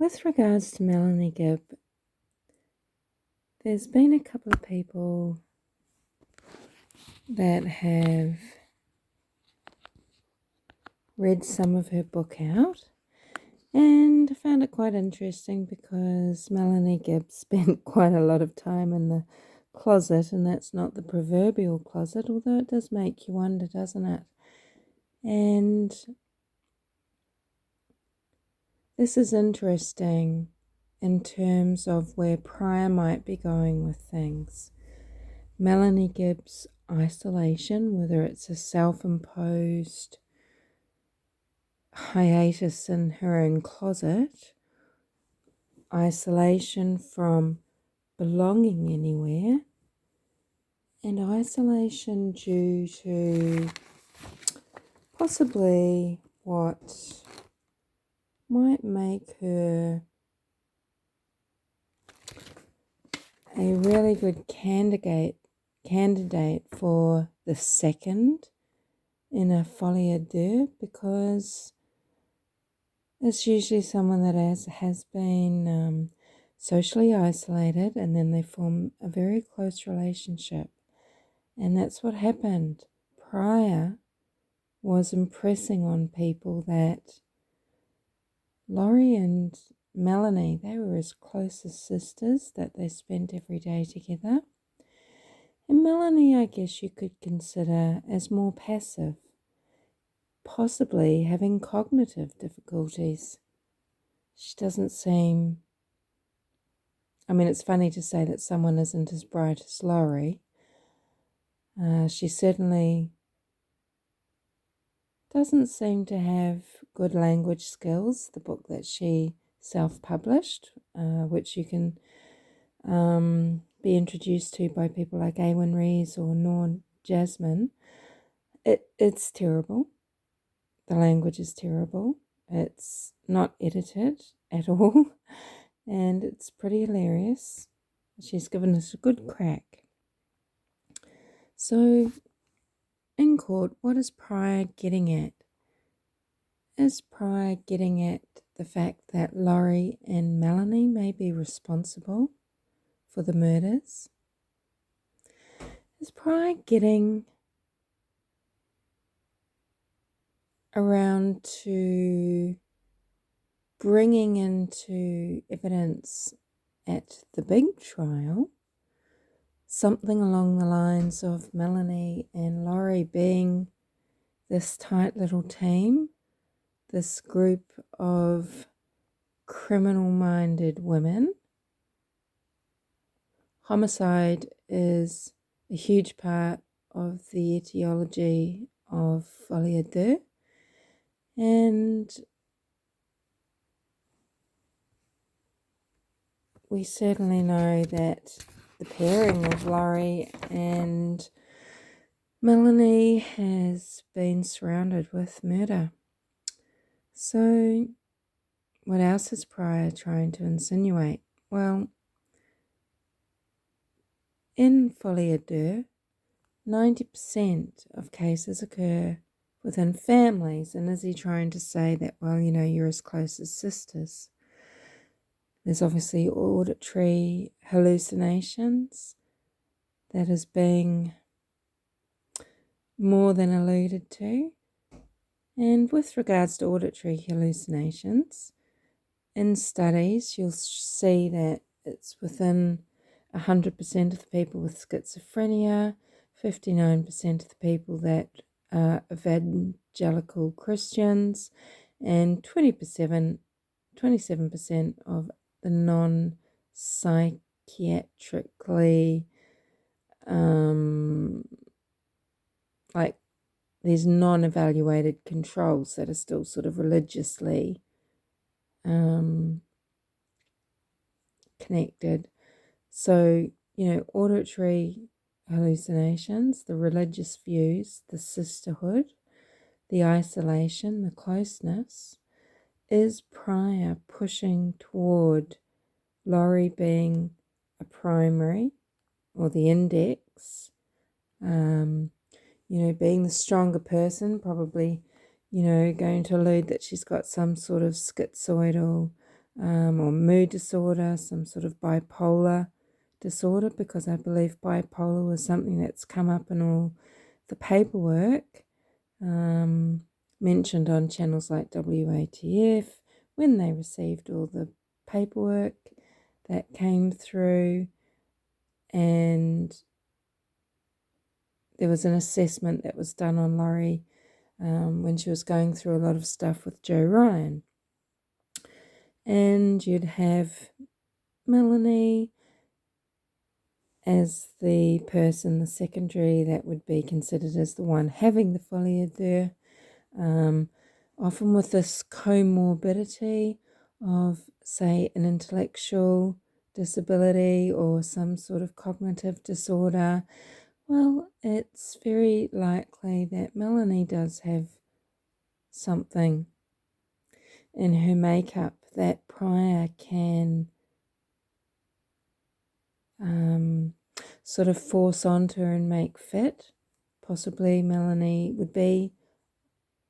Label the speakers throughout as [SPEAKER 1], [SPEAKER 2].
[SPEAKER 1] With regards to Melanie Gibb, there's been a couple of people that have read some of her book out, and I found it quite interesting because Melanie Gibb spent quite a lot of time in the closet, and that's not the proverbial closet, although it does make you wonder, doesn't it? And this is interesting in terms of where Pryor might be going with things. Melanie Gibb's isolation, whether it's a self-imposed hiatus in her own closet, isolation from belonging anywhere, and isolation due to possibly what might make her a really good candidate for the second in a Folie A, deux, because it's usually someone that has been socially isolated, and then they form a very close relationship. And that's what happened. Pryor was impressing on people that Lori and Melanie, they were as close as sisters, that they spent every day together. And Melanie, I guess you could consider as more passive, possibly having cognitive difficulties. She doesn't seem... I mean, it's funny to say that someone isn't as bright as Lori. She certainly doesn't seem to have good language skills. The book that she self-published, which you can be introduced to by people like Awen Rees or Nor Jasmine, it's terrible. The language is terrible. It's not edited at all, and it's pretty hilarious. She's given us a good crack. So, in court, what is Pryor getting at? Is Pryor getting at the fact that Lori and Melanie may be responsible for the murders? Is Pryor getting around to bringing into evidence at the big trial something along the lines of Melanie and Lori being this tight little team, this group of criminal-minded women? Homicide is a huge part of the etiology of Folie A, deux, and we certainly know that the pairing of Lori and Melanie has been surrounded with murder. So what else is Pryor trying to insinuate? Well, in Folie A, deux, 90% of cases occur within families. And is he trying to say that, well, you know, you're as close as sisters? There's obviously auditory hallucinations that is being more than alluded to. And with regards to auditory hallucinations, in studies you'll see that it's within 100% of the people with schizophrenia, 59% of the people that are evangelical Christians, and 27% of the non-psychiatrically, like these non-evaluated controls that are still sort of religiously connected. So, you know, auditory hallucinations, the religious views, the sisterhood, the isolation, the closeness, is Pryor pushing toward Lori being a primary or the index, you know, being the stronger person, probably, you know, going to allude that she's got some sort of schizoidal or mood disorder, some sort of bipolar disorder, because I believe bipolar was something that's come up in all the paperwork mentioned on channels like WATF when they received all the paperwork that came through, and there was an assessment that was done on Lori when she was going through a lot of stuff with Joe Ryan. And you'd have Melanie as the person, the secondary, that would be considered as the one having the folie à deux, often with this comorbidity of, say, an intellectual disability or some sort of cognitive disorder. Well, it's very likely that Melanie does have something in her makeup that Pryor can sort of force onto her and make fit. Possibly Melanie would be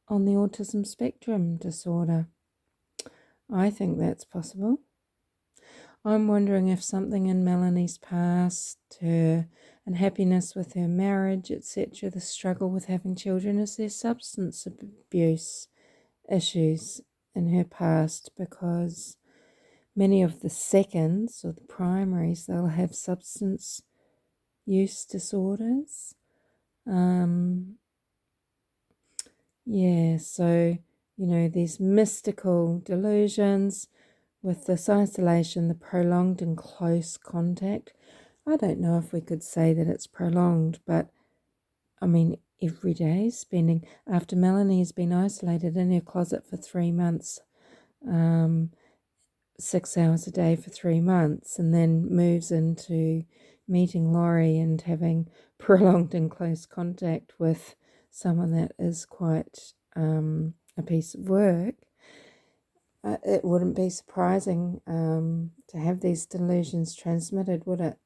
[SPEAKER 1] on the autism spectrum disorder. I think that's possible. I'm wondering if something in Melanie's past, her unhappiness with her marriage, etc., the struggle with having children, is there substance abuse issues in her past, because many of the seconds or the primaries, they'll have substance use disorders. So, these mystical delusions with this isolation, the prolonged and close contact. I don't know if we could say that it's prolonged, but I mean, every day spending, after Melanie has been isolated in her closet for 3 months, 6 hours a day for 3 months, and then moves into meeting Lori and having prolonged and close contact with someone that is quite a piece of work, it wouldn't be surprising to have these delusions transmitted, would it?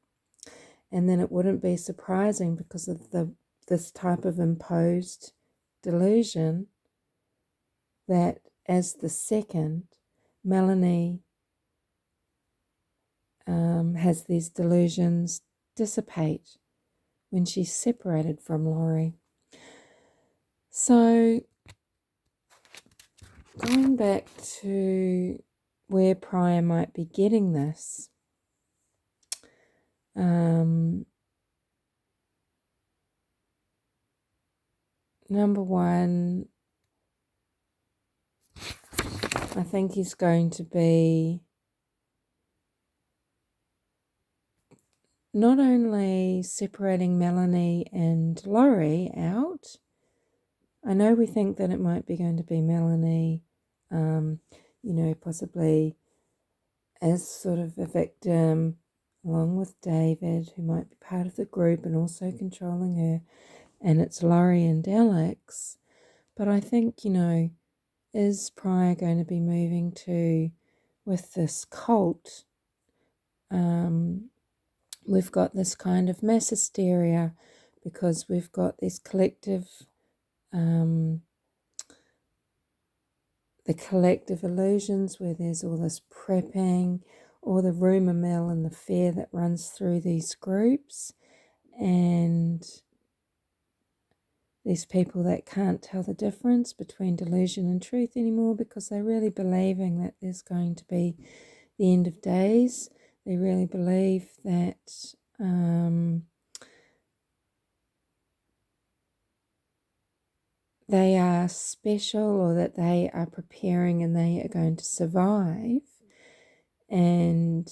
[SPEAKER 1] And then it wouldn't be surprising, because of this type of imposed delusion, that as the second, Melanie has these delusions dissipate when she's separated from Lori. So, going back to where Pryor might be getting this, number one, I think he's going to be not only separating Melanie and Lori out. I know we think that it might be going to be Melanie, possibly as sort of a victim, along with David, who might be part of the group and also controlling her, and it's Lori and Alex. But I think, is Pryor going to be moving to, with this cult, we've got this kind of mass hysteria, because we've got these collective, the collective illusions where there's all this prepping, all the rumour mill and the fear that runs through these groups, and these people that can't tell the difference between delusion and truth anymore, because they're really believing that there's going to be the end of days. They really believe that they are special, or that they are preparing and they are going to survive. And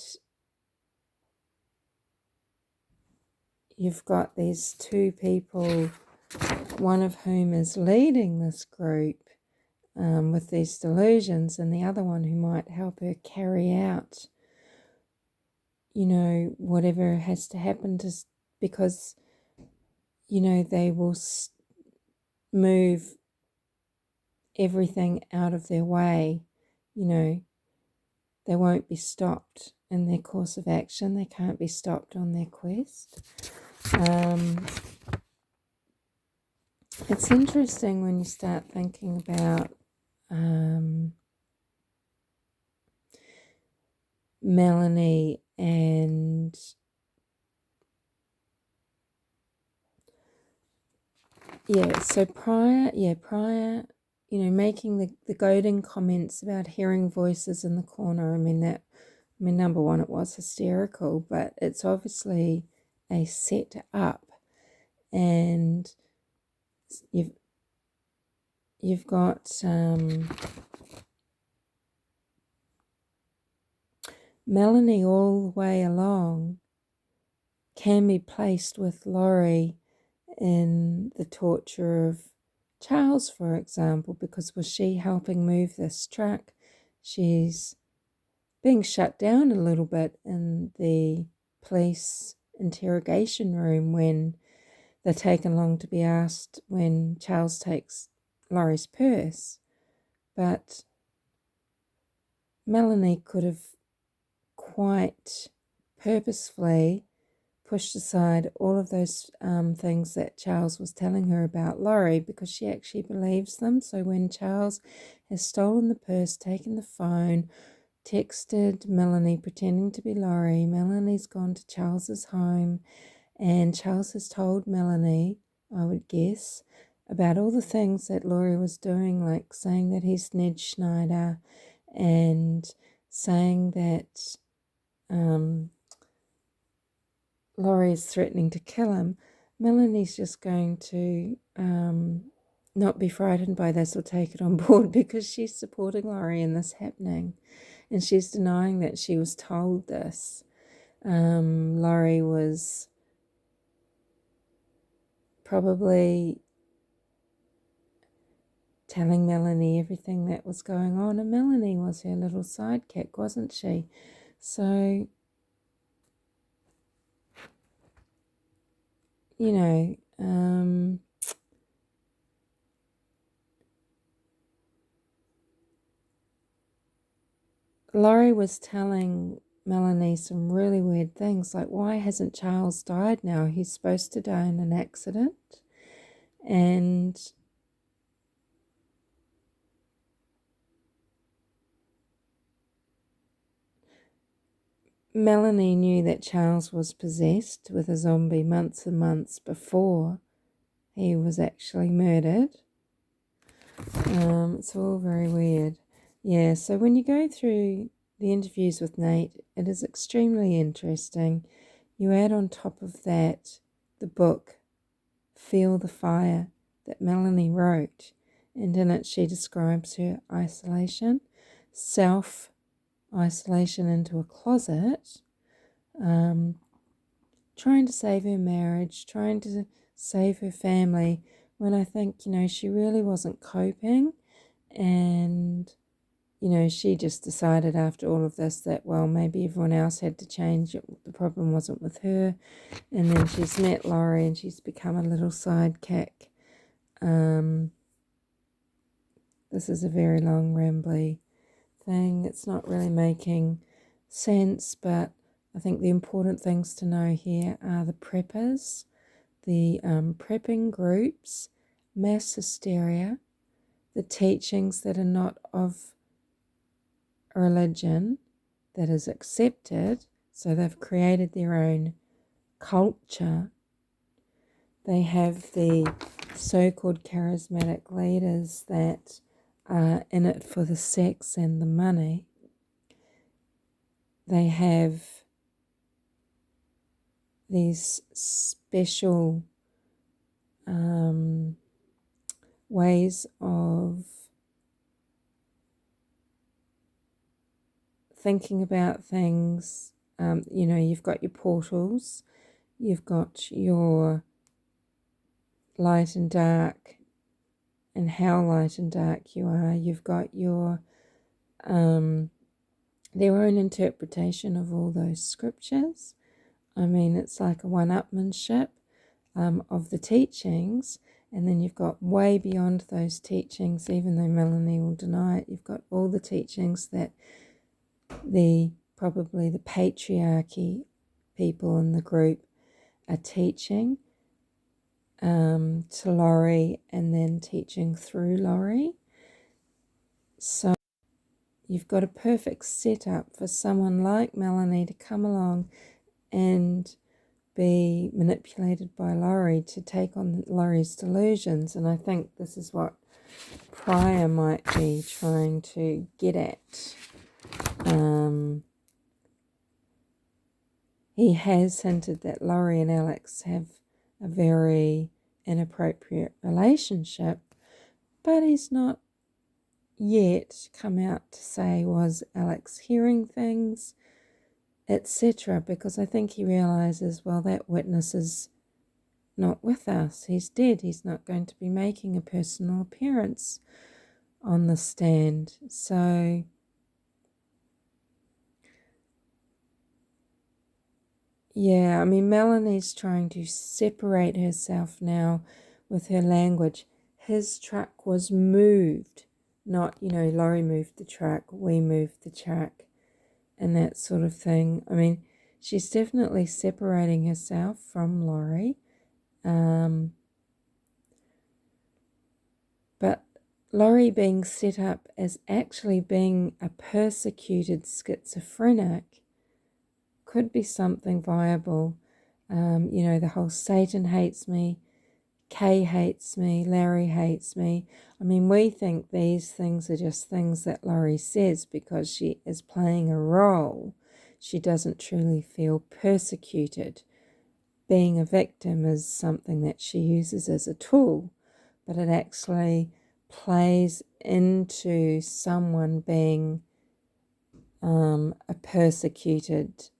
[SPEAKER 1] you've got these two people, one of whom is leading this group with these delusions, and the other one who might help her carry out, whatever has to happen, because, they will move everything out of their way. They won't be stopped in their course of action. They can't be stopped on their quest. It's interesting when you start thinking about Melanie and so Pryor, making the goading comments about hearing voices in the corner. Number one, it was hysterical, but it's obviously a set up, and you've got Melanie all the way along can be placed with Lori in the torture of Charles, for example, because was she helping move this truck? She's being shut down a little bit in the police interrogation room when they're taken along to be asked when Charles takes Laurie's purse. But Melanie could have quite purposefully pushed aside all of those things that Charles was telling her about Laurie, because she actually believes them. So when Charles has stolen the purse, taken the phone, texted Melanie pretending to be Laurie, Melanie's gone to Charles's home, and Charles has told Melanie, I would guess, about all the things that Laurie was doing, like saying that he's Ned Schneider and saying that Laurie is threatening to kill him. Melanie's just going to not be frightened by this or take it on board, because she's supporting Laurie in this happening, and she's denying that she was told this. Laurie was probably telling Melanie everything that was going on, and Melanie was her little sidekick, wasn't she? So, Laurie was telling Melanie some really weird things, like, why hasn't Charles died now? He's supposed to die in an accident. And Melanie knew that Charles was possessed with a zombie months and months before he was actually murdered. It's all very weird. Yeah, so when you go through the interviews with Nate, it is extremely interesting. You add on top of that the book, Feel the Fire, that Melanie wrote, and in it she describes her isolation, self-isolation into a closet, trying to save her marriage, trying to save her family, when I think, she really wasn't coping, and, she just decided after all of this that, well, maybe everyone else had to change, the problem wasn't with her, and then she's met Laurie and she's become a little sidekick. This is a very long, rambly thing. It's not really making sense, but I think the important things to know here are the preppers, the prepping groups, mass hysteria, the teachings that are not of a religion that is accepted, so they've created their own culture. They have the so-called charismatic leaders that are in it for the sex and the money. They have these special ways of thinking about things. You've got your portals, you've got your light and dark, and how light and dark you are. You've got your their own interpretation of all those scriptures. It's like a one-upmanship of the teachings, and then you've got way beyond those teachings, even though Melanie will deny it, you've got all the teachings that probably the patriarchy people in the group are teaching to Laurie, and then teaching through Laurie. So you've got a perfect setup for someone like Melanie to come along and be manipulated by Lori to take on Lori's delusions. And I think this is what Pryor might be trying to get at. He has hinted that Lori and Alex have a very inappropriate relationship, but he's not yet come out to say, was Alex hearing things, etc., because I think he realizes, well, that witness is not with us. He's dead. He's not going to be making a personal appearance on the stand. So yeah, I mean, Melanie's trying to separate herself now with her language. His truck was moved, not, Lori moved the truck, we moved the truck, and that sort of thing. I mean, she's definitely separating herself from Lori. But Lori being set up as actually being a persecuted schizophrenic could be something viable. The whole Satan hates me, Kay hates me, Larry hates me. I mean, we think these things are just things that Lori says because she is playing a role. She doesn't truly feel persecuted. Being a victim is something that she uses as a tool, but it actually plays into someone being a persecuted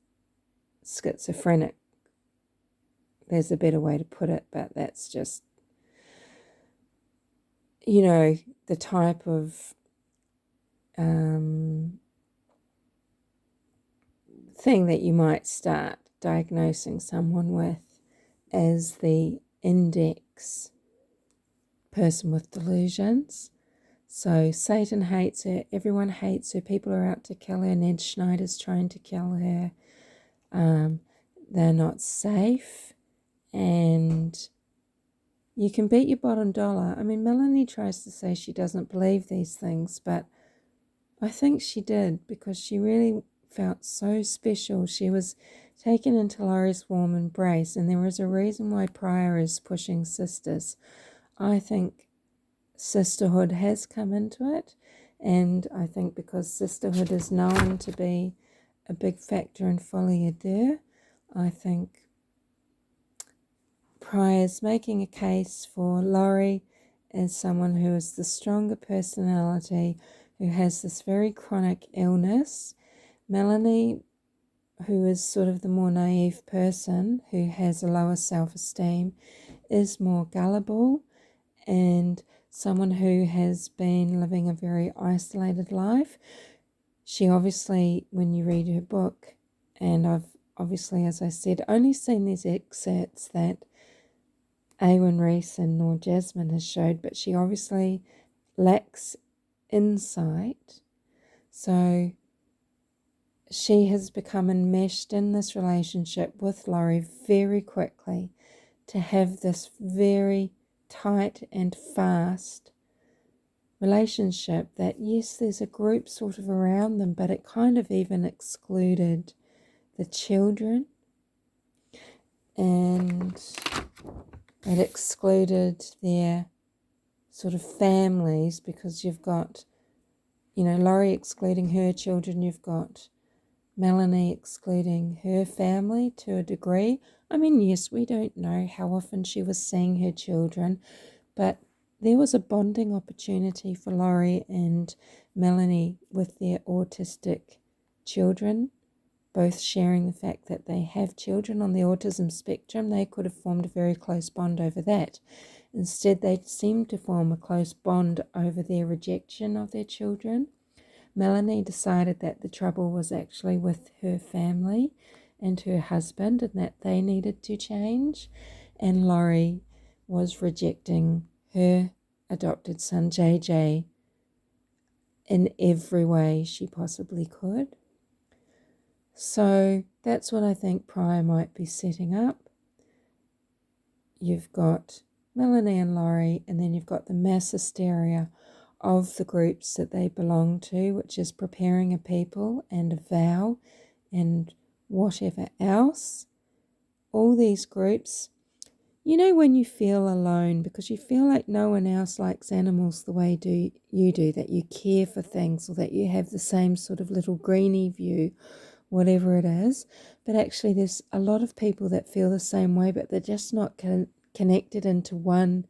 [SPEAKER 1] schizophrenic. There's a better way to put it, but that's just, the type of thing that you might start diagnosing someone with as the index person with delusions. So Satan hates her, everyone hates her, people are out to kill her, Ned Schneider's trying to kill her. They're not safe, and you can bet your bottom dollar. I mean, Melanie tries to say she doesn't believe these things, but I think she did, because she really felt so special. She was taken into Lori's warm embrace, and there was a reason why Pryor is pushing sisters. I think sisterhood has come into it, and I think because sisterhood is known to be a big factor in Folie A, I think Pryor's making a case for Lori as someone who is the stronger personality, who has this very chronic illness. Melanie, who is sort of the more naive person, who has a lower self-esteem, is more gullible, and someone who has been living a very isolated life. She obviously, when you read her book, and I've obviously, as I said, only seen these excerpts that Awen Reese and Nor Jasmine has showed, but she obviously lacks insight. So she has become enmeshed in this relationship with Lori very quickly to have this very tight and fast relationship that, yes, there's a group sort of around them, but it kind of even excluded the children, and it excluded their sort of families, because you've got, Lori excluding her children, you've got Melanie excluding her family to a degree. I mean, yes, we don't know how often she was seeing her children, but there was a bonding opportunity for Lori and Melanie with their autistic children, both sharing the fact that they have children on the autism spectrum. They could have formed a very close bond over that. Instead, they seemed to form a close bond over their rejection of their children. Melanie decided that the trouble was actually with her family and her husband, and that they needed to change. And Lori was rejecting her adopted son, JJ, in every way she possibly could. So that's what I think Pryor might be setting up. You've got Melanie and Lori, and then you've got the mass hysteria of the groups that they belong to, which is preparing a people and a vow and whatever else. All these groups, you know, when you feel alone because you feel like no one else likes animals the way you do, that you care for things, or that you have the same sort of little greenie view, whatever it is. But actually there's a lot of people that feel the same way, but they're just not connected into one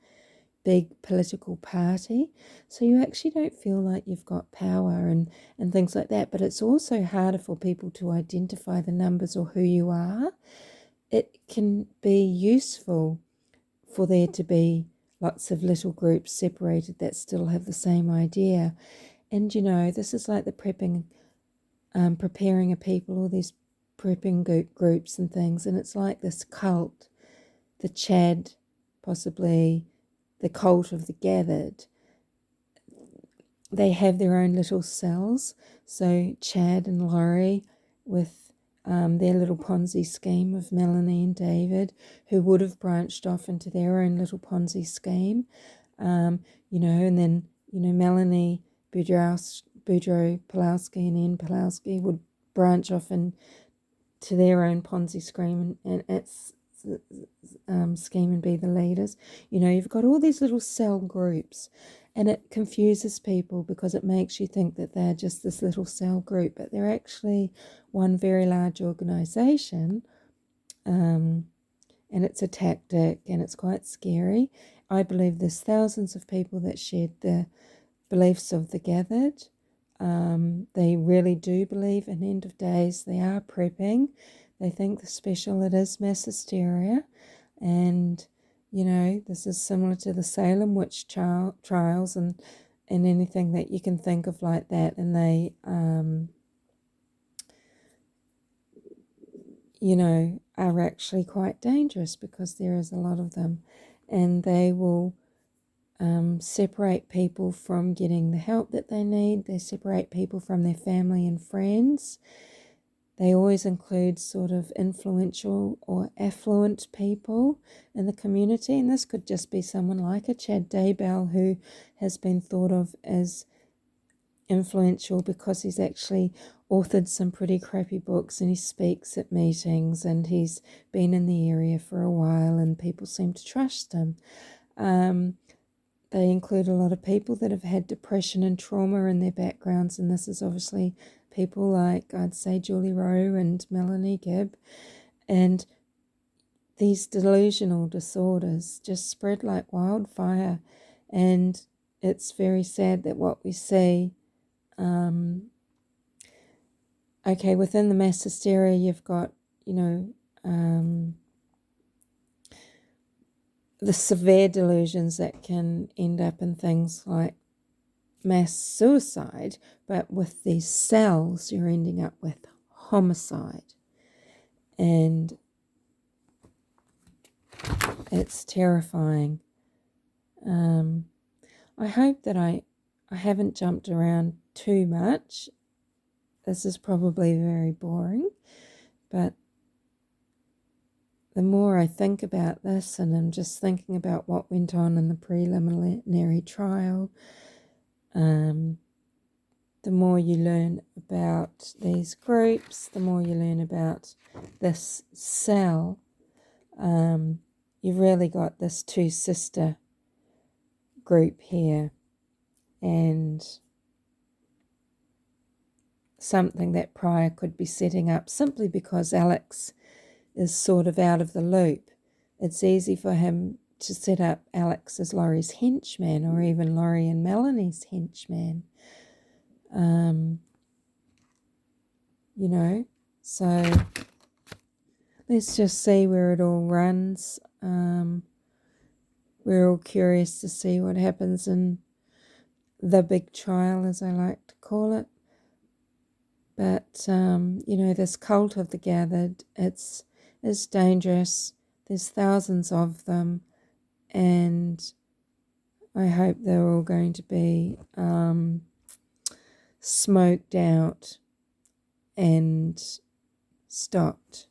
[SPEAKER 1] big political party. So you actually don't feel like you've got power and things like that. But it's also harder for people to identify the numbers or who you are. It can be useful for there to be lots of little groups separated that still have the same idea. And you know, this is like the preparing a people, all these prepping groups and things, and it's like this cult, the Chad, possibly the cult of the gathered. They have their own little cells. So Chad and Lori with their little Ponzi scheme of Melanie and David, who would have branched off into their own little Ponzi scheme, you know, and then, you know, Melanie Boudreaux Pulowski and Ian Pulowski would branch off into their own Ponzi scheme and scheme and be the leaders. You know, you've got all these little cell groups, and it confuses people because it makes you think that they're just this little cell group, but they're actually one very large organization, and it's a tactic, and it's quite scary. I believe there's thousands of people that shared the beliefs of the gathered. They really do believe in end of days. They are prepping. They think the special it is mass hysteria. And, you know, this is similar to the Salem witch trials and anything that you can think of like that. And they, you know, are actually quite dangerous because there is a lot of them. And they will separate people from getting the help that they need. They separate people from their family and friends. They always include sort of influential or affluent people in the community. And this could just be someone like a Chad Daybell, who has been thought of as influential because he's actually authored some pretty crappy books and he speaks at meetings and he's been in the area for a while and people seem to trust him. They include a lot of people that have had depression and trauma in their backgrounds, and this is obviously people like, I'd say, Julie Rowe and Melanie Gibb. And these delusional disorders just spread like wildfire, and it's very sad that what we see, okay, within the mass hysteria you've got, you know, the severe delusions that can end up in things like mass suicide, but with these cells you're ending up with homicide, and it's terrifying. I hope that I haven't jumped around too much. This is probably very boring, but the more I think about this, and I'm just thinking about what went on in the preliminary trial, the more you learn about these groups, the more you learn about this cell. You've really got this two-sister group here, and something that Pryor could be setting up simply because Alex is sort of out of the loop. It's easy for him to set up Alex as Lori's henchman, or even Lori and Melanie's henchman. You know, so let's just see where it all runs. We're all curious to see what happens in the big trial, as I like to call it. But, you know, this cult of the gathered, it's dangerous. There's thousands of them, and I hope they're all going to be smoked out and stopped.